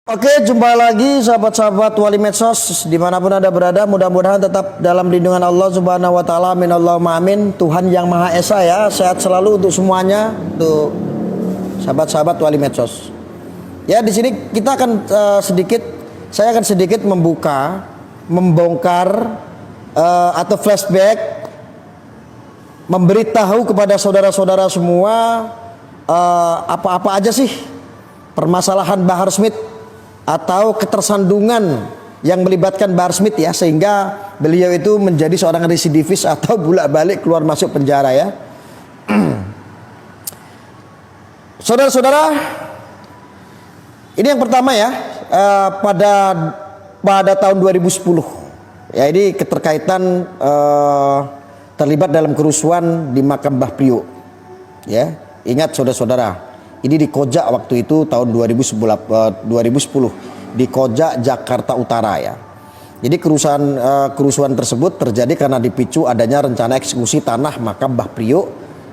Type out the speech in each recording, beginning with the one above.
Oke, jumpa lagi sahabat-sahabat Wali Medsos dimanapun Anda berada. Mudah-mudahan tetap dalam lindungan Allah Subhanahu wa Ta'ala. Amin Allahumma amin. Tuhan yang Maha Esa ya, sehat selalu untuk semuanya, untuk sahabat-sahabat Wali Medsos. Ya, di sini kita akan saya akan sedikit membongkar atau flashback, memberitahu kepada saudara-saudara semua apa-apa aja sih permasalahan Bahar Smith atau ketersandungan yang melibatkan Bahar Smith ya, sehingga beliau itu menjadi seorang residivis atau bolak-balik keluar masuk penjara ya. Saudara-saudara, ini yang pertama ya, pada tahun 2010 ya, ini keterkaitan terlibat dalam kerusuhan di makam Mbah Priok ya. Ingat saudara-saudara, ini di Koja waktu itu tahun 2010 di Koja, Jakarta Utara ya. Jadi kerusuhan tersebut terjadi karena dipicu adanya rencana eksekusi tanah makam Mbah Priok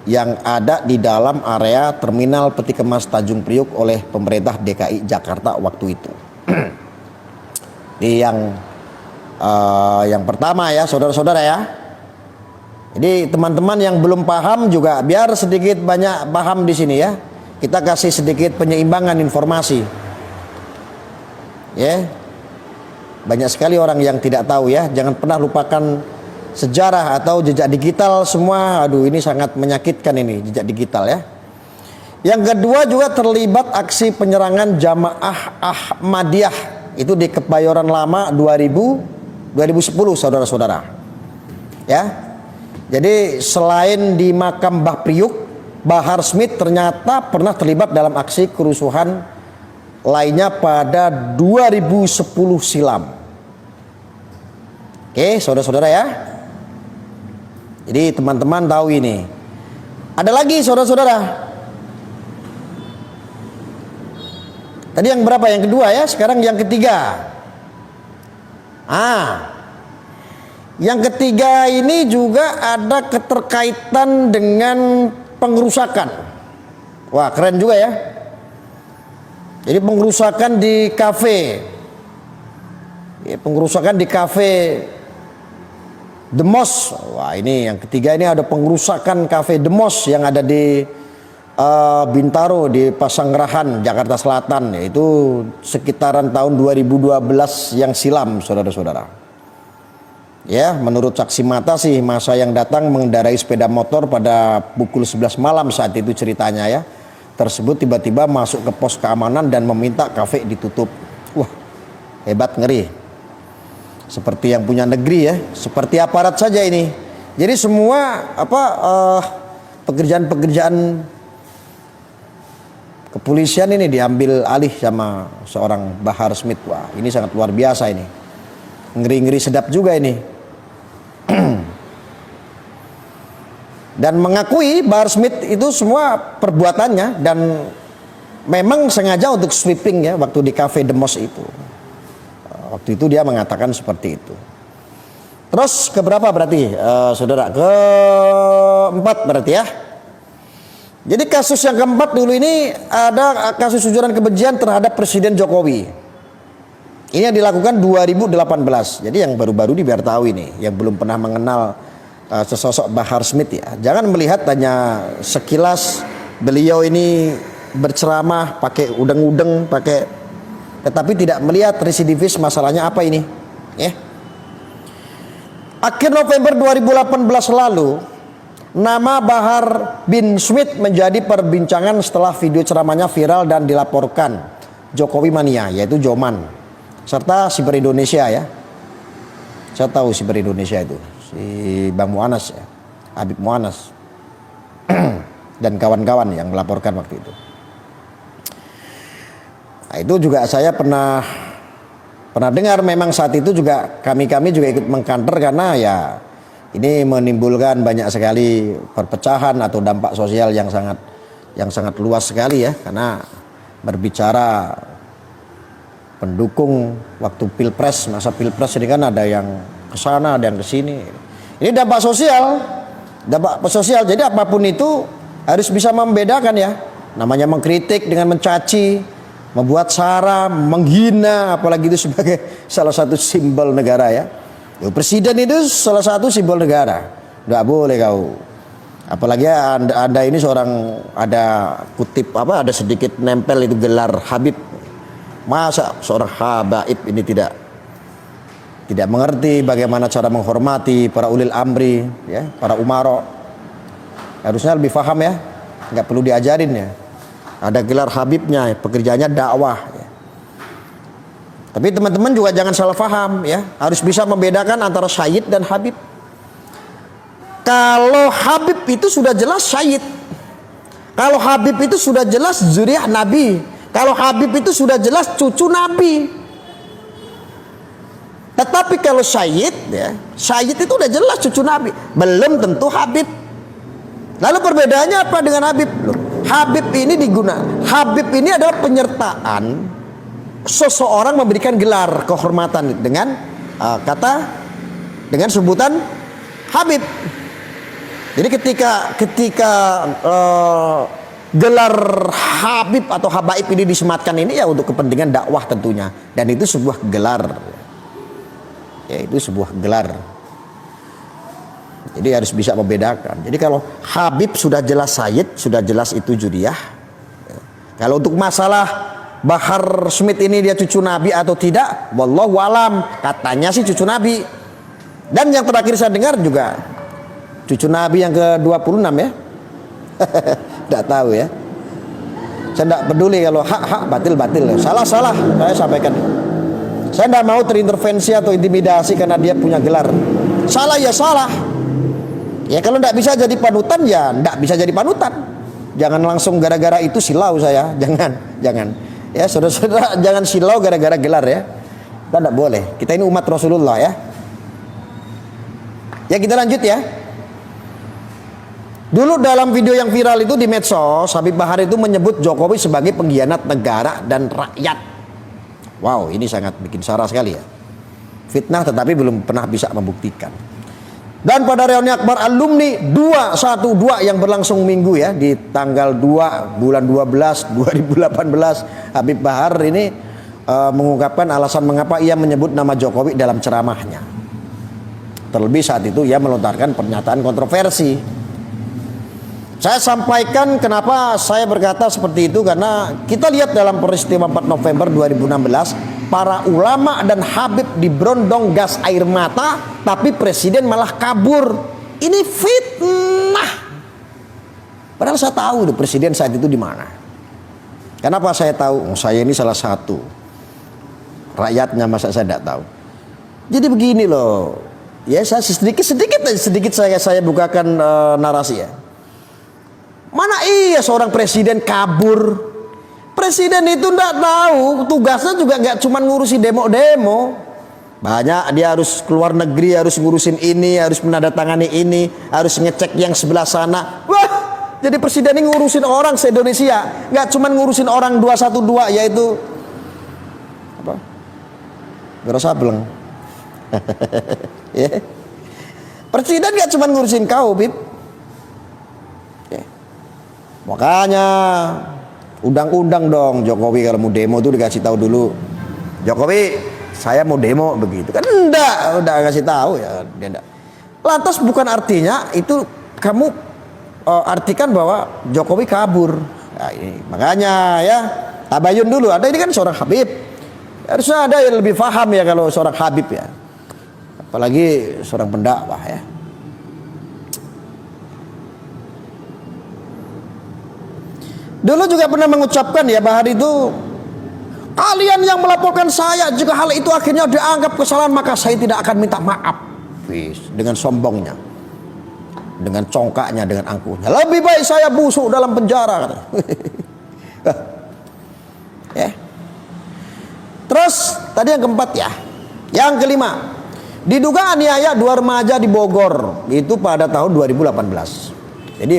yang ada di dalam area terminal peti kemas Tanjung Priok oleh pemerintah DKI Jakarta waktu itu. Ini yang pertama ya saudara-saudara ya. Jadi teman-teman yang belum paham juga biar sedikit banyak paham di sini ya. Kita kasih sedikit penyeimbangan informasi. Ya. Banyak sekali orang yang tidak tahu ya. Jangan pernah lupakan sejarah atau jejak digital semua. Aduh, ini sangat menyakitkan ini jejak digital ya. Yang kedua juga terlibat aksi penyerangan Jamaah Ahmadiyah itu di Kebayoran Lama 2010 saudara-saudara. Ya. Jadi selain di makam Mbah Priok, Bahar Smith ternyata pernah terlibat dalam aksi kerusuhan lainnya pada 2010 silam. Oke, saudara-saudara ya. Jadi teman-teman tahu ini. Ada lagi saudara-saudara. Tadi yang berapa? Yang kedua ya, sekarang yang ketiga. Yang ketiga ini juga ada keterkaitan dengan pengerusakan. Wah, keren juga ya. Jadi pengerusakan di kafe. Ya, pengerusakan di kafe The Mos. Wah, ini yang ketiga, ini ada pengerusakan kafe The Mos yang ada di Bintaro di Pasanggerahan, Jakarta Selatan. Yaitu sekitaran tahun 2012 yang silam, saudara-saudara. Ya, menurut saksi mata sih, masa yang datang mengendarai sepeda motor pada pukul 11 malam saat itu ceritanya ya. Tersebut tiba-tiba masuk ke pos keamanan dan meminta kafe ditutup. Wah, hebat, ngeri. Seperti yang punya negeri ya, seperti aparat saja ini. Jadi semua pekerjaan-pekerjaan kepolisian ini diambil alih sama seorang Bahar Smith. Wah, ini sangat luar biasa ini. Ngeri-ngeri sedap juga ini. Dan mengakui Bahar Smith itu semua perbuatannya dan memang sengaja untuk sweeping ya waktu di cafe The Mos itu. Waktu itu dia mengatakan seperti itu. Terus keberapa berarti saudara? Keempat berarti ya. Jadi kasus yang keempat dulu ini ada kasus ujaran kebencian terhadap Presiden Jokowi. Ini yang dilakukan 2018. Jadi yang baru-baru ini biar tahu ini, yang belum pernah mengenal sesosok Bahar Smith ya. Jangan melihat hanya sekilas beliau ini berceramah pakai udeng-udeng, tetapi tidak melihat residivis masalahnya apa ini. Ya. Akhir November 2018 lalu, nama Bahar bin Smith menjadi perbincangan setelah video ceramahnya viral dan dilaporkan Jokowi Mania, yaitu Joman, serta Siber Indonesia ya. Saya tahu Siber Indonesia itu, si Bang Muanas ya, Habib Muanas dan kawan-kawan yang melaporkan waktu itu. Nah, itu juga saya pernah dengar, memang saat itu juga kami juga ikut mengkanter karena ya ini menimbulkan banyak sekali perpecahan atau dampak sosial yang sangat luas sekali ya, karena berbicara pendukung waktu pilpres, masa pilpres ini kan ada yang ke sana, ada yang ke sini. Ini dampak sosial. Jadi apapun itu harus bisa membedakan ya. Namanya mengkritik dengan mencaci membuat sara, menghina, apalagi itu sebagai salah satu simbol negara ya. Presiden itu salah satu simbol negara, nggak boleh kau. Apalagi anda ini seorang, ada kutip apa, ada sedikit nempel itu gelar Habib. Masa seorang habaib ini tidak mengerti bagaimana cara menghormati para ulil amri ya, para umaro. Harusnya lebih paham ya, nggak perlu diajarin ya. Ada gelar Habibnya, pekerjaannya dakwah ya. Tapi teman-teman juga jangan salah paham ya, harus bisa membedakan antara syahid dan Habib. Kalau Habib itu sudah jelas syahid, kalau Habib itu sudah jelas zuriyah Nabi, kalau Habib itu sudah jelas cucu Nabi. Tetapi kalau syahid ya, syahid itu udah jelas cucu Nabi, belum tentu Habib. Lalu perbedaannya apa dengan Habib? Habib ini Habib ini adalah penyertaan seseorang memberikan gelar kehormatan dengan dengan sebutan Habib. Jadi ketika gelar Habib atau Habaib ini disematkan ini ya untuk kepentingan dakwah tentunya, dan itu sebuah gelar. Ya, itu sebuah gelar. Jadi harus bisa membedakan. Jadi kalau Habib sudah jelas Sayyid, sudah jelas itu Judiyah. Kalau untuk masalah Bahar Smith ini dia cucu Nabi atau tidak, wallahu alam, katanya sih cucu Nabi. Dan yang terakhir saya dengar juga cucu Nabi yang ke-26 ya. Tidak tahu ya. Saya tidak peduli kalau hak batil. Salah saya sampaikan. Saya tidak mau terintervensi atau intimidasi karena dia punya gelar. Salah ya salah. Ya kalau tidak bisa jadi panutan ya tidak bisa jadi panutan. Jangan langsung gara-gara itu silau saya. Jangan. Ya saudara-saudara, jangan silau gara-gara gelar ya. Kita tidak boleh. Kita ini umat Rasulullah ya. Ya kita lanjut ya. Dulu dalam video yang viral itu di medsos, Habib Bahar itu menyebut Jokowi sebagai pengkhianat negara dan rakyat. Wow, ini sangat bikin sara sekali ya. Fitnah tetapi belum pernah bisa membuktikan. Dan pada reuni akbar alumni 212 yang berlangsung minggu ya, di tanggal 2 bulan 12 2018, Habib Bahar ini mengungkapkan alasan mengapa ia menyebut nama Jokowi dalam ceramahnya. Terlebih saat itu ia melontarkan pernyataan kontroversi. Saya sampaikan kenapa saya berkata seperti itu, karena kita lihat dalam peristiwa 4 November 2016, para ulama dan Habib diberondong gas air mata, tapi presiden malah kabur. Ini fitnah. Padahal saya tahu tuh presiden saat itu di mana. Kenapa saya tahu? Saya ini salah satu rakyatnya, masa saya tidak tahu. Jadi begini loh. Ya saya sedikit saya bukakan narasi ya. Mana iya seorang presiden kabur? Presiden itu enggak tahu, tugasnya juga enggak cuma ngurusi demo-demo. Banyak, dia harus keluar negeri, harus ngurusin ini, harus menandatangani ini, harus ngecek yang sebelah sana. Wah, jadi presiden ini ngurusin orang se-Indonesia, enggak cuma ngurusin orang 212, yaitu apa? Wiro Sableng. Ya. Presiden enggak cuma ngurusin kau, Bib. Makanya undang-undang dong Jokowi kalau mau demo tuh dikasih tahu dulu. Jokowi, saya mau demo begitu. Kan udah kasih tahu ya, dia enggak. Lantas bukan artinya itu kamu artikan bahwa Jokowi kabur. Nah, ini makanya ya tabayun dulu. Ada ini kan seorang Habib. Harusnya ada yang lebih paham ya kalau seorang Habib ya. Apalagi seorang pendakwah ya. Dulu juga pernah mengucapkan ya, Bahar itu, kalian yang melaporkan saya, jika hal itu akhirnya dianggap kesalahan maka saya tidak akan minta maaf. Dengan sombongnya, dengan congkaknya, dengan angkuhnya, lebih baik saya busuk dalam penjara. Ya. Terus tadi yang keempat ya. Yang kelima, diduga aniaya 2 remaja di Bogor itu pada tahun 2018. Jadi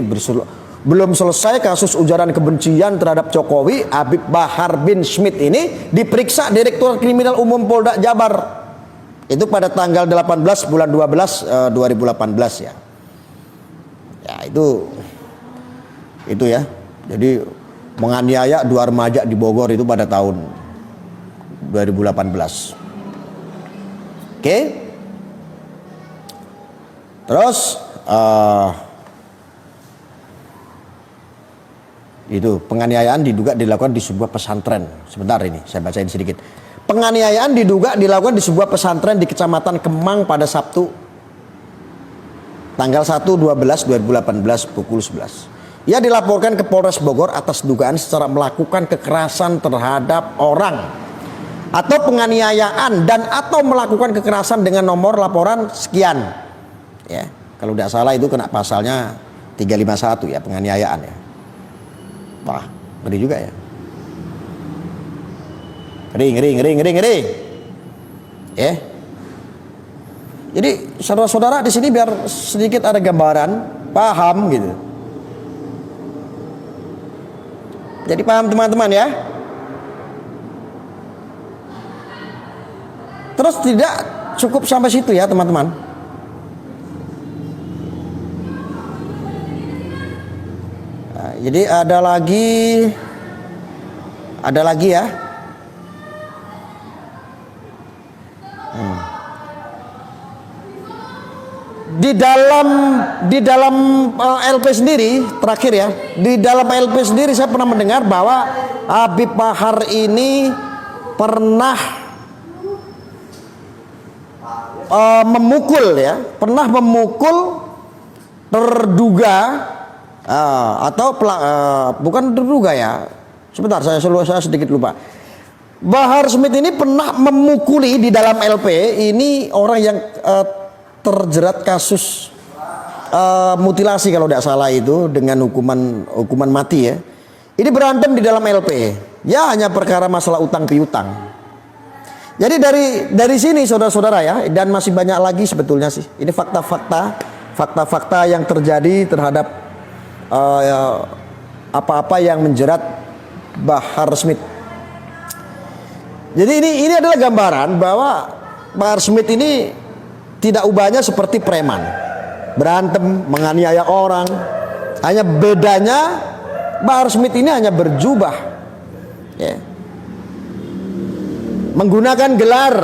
belum selesai kasus ujaran kebencian terhadap Jokowi, Habib Bahar bin Smith ini diperiksa Direktur Kriminal Umum Polda Jabar. Itu pada tanggal 18 bulan 12 2018 ya. Ya itu ya. Jadi menganiaya 2 remaja di Bogor itu pada tahun 2018. Oke. Terus itu penganiayaan diduga dilakukan di sebuah pesantren. Sebentar ini saya bacain sedikit. Penganiayaan diduga dilakukan di sebuah pesantren di Kecamatan Kemang pada Sabtu tanggal 1/12/2018 pukul 11. Ia dilaporkan ke Polres Bogor atas dugaan secara melakukan kekerasan terhadap orang atau penganiayaan dan atau melakukan kekerasan dengan nomor laporan sekian. Ya, kalau tidak salah itu kena pasalnya 351 ya, penganiayaan ya. Wah, ngeri juga ya. Ngeri. Ya. Jadi saudara-saudara di sini biar sedikit ada gambaran, paham gitu. Jadi paham teman-teman ya. Terus tidak cukup sampai situ ya teman-teman. Nah, jadi ada lagi ya. Di dalam LP sendiri terakhir ya, di dalam LP sendiri saya pernah mendengar bahwa Habib Bahar ini pernah memukul terduga atau bukan terduga ya. Sebentar saya sedikit lupa. Bahar Smith ini pernah memukuli di dalam LP ini orang yang terjerat kasus mutilasi kalau tidak salah itu dengan hukuman mati ya. Ini berantem di dalam LP. Ya hanya perkara masalah utang piutang. Jadi dari sini saudara-saudara ya, dan masih banyak lagi sebetulnya sih. Ini fakta-fakta yang terjadi terhadap apa-apa yang menjerat Bahar Smith. Jadi ini adalah gambaran bahwa Bahar Smith ini tidak ubahnya seperti preman, berantem, menganiaya orang. Hanya bedanya Bahar Smith ini hanya berjubah ya. Menggunakan gelar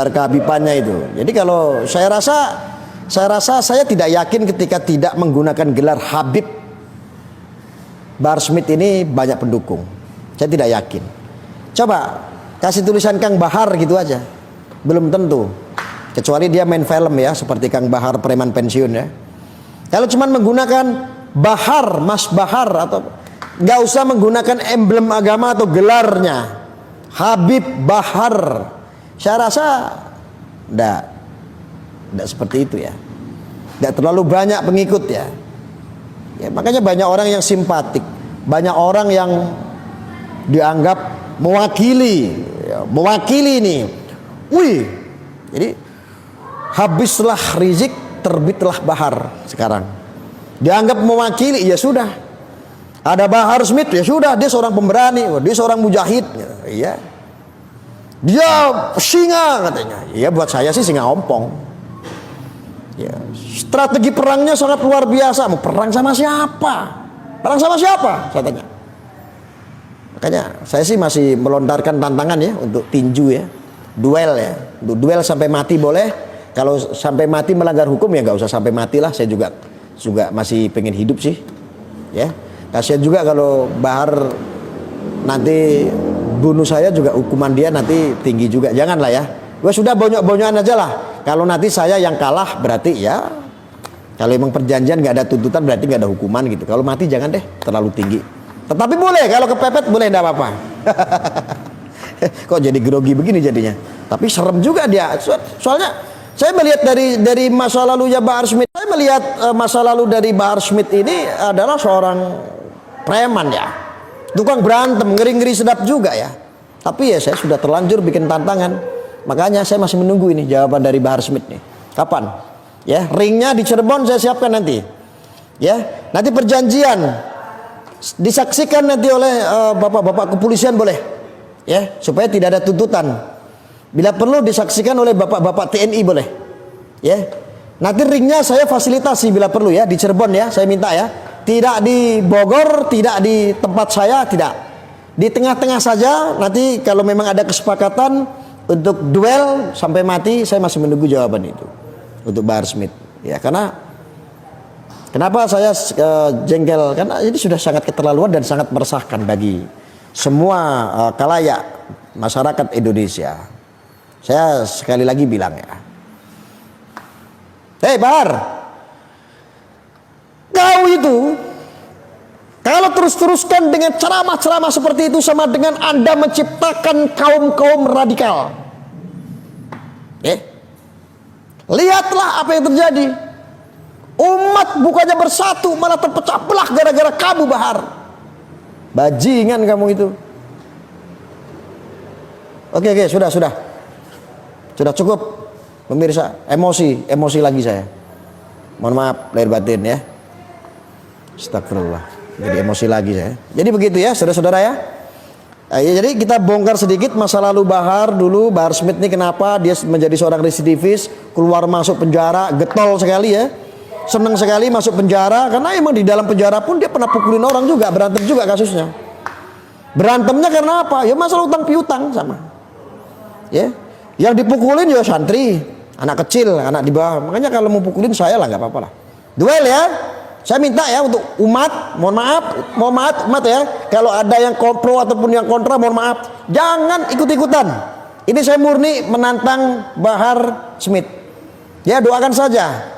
kehabibannya itu. Jadi kalau saya rasa saya tidak yakin ketika tidak menggunakan gelar Habib, Bahar Smith ini banyak pendukung. Saya tidak yakin. Coba kasih tulisan Kang Bahar gitu aja, belum tentu. Kecuali dia main film ya, seperti Kang Bahar preman pensiun ya. Kalau cuma menggunakan Bahar, Mas Bahar, atau nggak usah menggunakan emblem agama atau gelarnya, Habib Bahar, saya rasa enggak seperti itu ya. Enggak terlalu banyak pengikut ya. Ya makanya banyak orang yang simpatik, banyak orang yang dianggap mewakili ini. Wih, jadi habislah rizik, terbitlah Bahar sekarang. Dianggap mewakili, ya sudah. Ada Bahar Smith, ya sudah, dia seorang pemberani, dia seorang mujahid. Iya. Dia singa katanya. Iya, buat saya sih singa ompong. Ya, strategi perangnya sangat luar biasa. Mau perang sama siapa? Perang sama siapa? Saya tanya. Makanya saya sih masih melontarkan tantangan ya untuk tinju ya. Duel ya. Untuk duel sampai mati boleh. Kalau sampai mati melanggar hukum ya nggak usah sampai mati lah. Saya juga masih pengen hidup sih. Ya, kasihan juga kalau Bahar nanti bunuh saya juga, hukuman dia nanti tinggi juga. Janganlah ya. Gue sudah bonyok-bonyokan aja lah. Kalau nanti saya yang kalah berarti ya. Kalau emang perjanjian nggak ada tuntutan berarti nggak ada hukuman gitu. Kalau mati jangan deh, terlalu tinggi. Tetapi boleh kalau kepepet boleh, enggak apa-apa. Kok jadi grogi begini jadinya. Tapi serem juga dia. Soalnya saya melihat dari masa lalunya Bahar Smith. Saya melihat masa lalu dari Bahar Smith ini adalah seorang preman ya. Tukang berantem, ngeri-ngeri sedap juga ya. Tapi ya saya sudah terlanjur bikin tantangan. Makanya saya masih menunggu ini jawaban dari Bahar Smith nih. Kapan? Ya, ringnya di Cirebon saya siapkan nanti. Ya, nanti perjanjian disaksikan nanti oleh bapak-bapak kepolisian boleh. Ya, supaya tidak ada tuntutan. Bila perlu disaksikan oleh bapak-bapak TNI boleh. Ya. Nanti ringnya saya fasilitasi bila perlu ya di Cirebon ya, saya minta ya. Tidak di Bogor, tidak di tempat saya, tidak. Di tengah-tengah saja. Nanti kalau memang ada kesepakatan untuk duel sampai mati, saya masih menunggu jawaban itu untuk Bahar Smith. Ya, karena kenapa saya jengkel? Karena ini sudah sangat keterlaluan dan sangat meresahkan bagi semua khalayak masyarakat Indonesia. Saya sekali lagi bilang ya, hei Bahar, kau itu kalau terus-teruskan dengan ceramah-ceramah seperti itu sama dengan Anda menciptakan kaum-kaum radikal. Lihatlah apa yang terjadi. Umat bukannya bersatu, malah terpecah belah gara-gara kamu Bahar. Bajingan kamu itu. Oke, sudah. Sudah cukup pemirsa, emosi lagi saya. Mohon maaf lahir batin ya. Astagfirullah. Jadi emosi lagi saya. Jadi begitu ya, saudara-saudara ya. Jadi kita bongkar sedikit masa lalu Bahar dulu. Bahar Smith ini kenapa dia menjadi seorang residivis, keluar masuk penjara, getol sekali ya. Senang sekali masuk penjara karena emang di dalam penjara pun dia pernah pukulin orang juga, berantem juga kasusnya. Berantemnya karena apa? Ya masalah utang piutang sama. Ya. Yang dipukulin ya santri, anak kecil, anak di bawah. Makanya kalau mau pukulin saya lah nggak apa-apa lah. Duel ya. Saya minta ya untuk umat, mohon maaf umat ya. Kalau ada yang pro ataupun yang kontra, mohon maaf. Jangan ikut-ikutan. Ini saya murni menantang Bahar Smith. Ya doakan saja.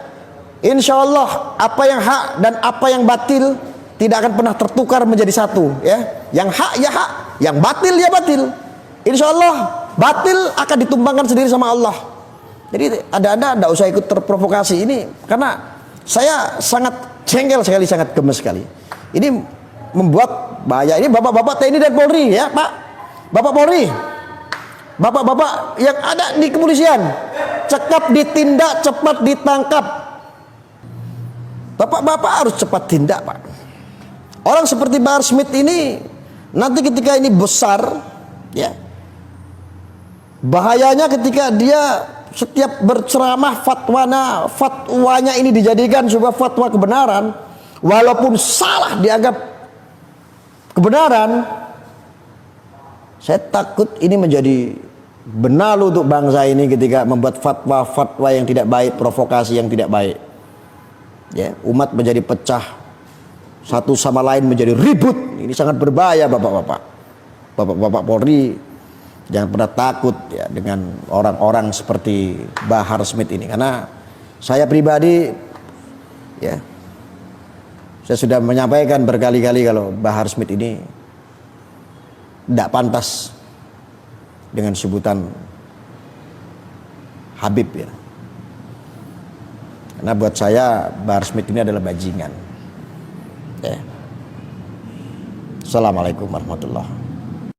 Insya Allah apa yang hak dan apa yang batil tidak akan pernah tertukar menjadi satu. Ya, yang hak ya hak, yang batil ya batil. Insya Allah batil akan ditumbangkan sendiri sama Allah. Jadi ada tidak usah ikut terprovokasi ini karena saya sangat jengkel sekali, sangat gemes sekali. Ini membuat bahaya. Ini bapak-bapak TNI dan Polri ya Pak, bapak Polri, bapak-bapak yang ada di kepolisian, cepat ditindak, cepat ditangkap. Bapak-bapak harus cepat tindak Pak. Orang seperti Bahar Smith ini nanti ketika ini besar ya, bahayanya ketika dia setiap berceramah fatwanya ini dijadikan sebuah fatwa kebenaran, walaupun salah dianggap kebenaran. Saya takut ini menjadi benalu untuk bangsa ini ketika membuat fatwa-fatwa yang tidak baik, provokasi yang tidak baik. Ya, umat menjadi pecah, satu sama lain menjadi ribut. Ini sangat berbahaya bapak-bapak. Bapak-bapak Polri, jangan pernah takut ya dengan orang-orang seperti Bahar Smith ini. Karena saya pribadi ya, saya sudah menyampaikan berkali-kali kalau Bahar Smith ini tidak pantas dengan sebutan Habib ya. Karena buat saya Bahar Smith ini adalah bajingan ya. Assalamualaikum warahmatullahi wabarakatuh.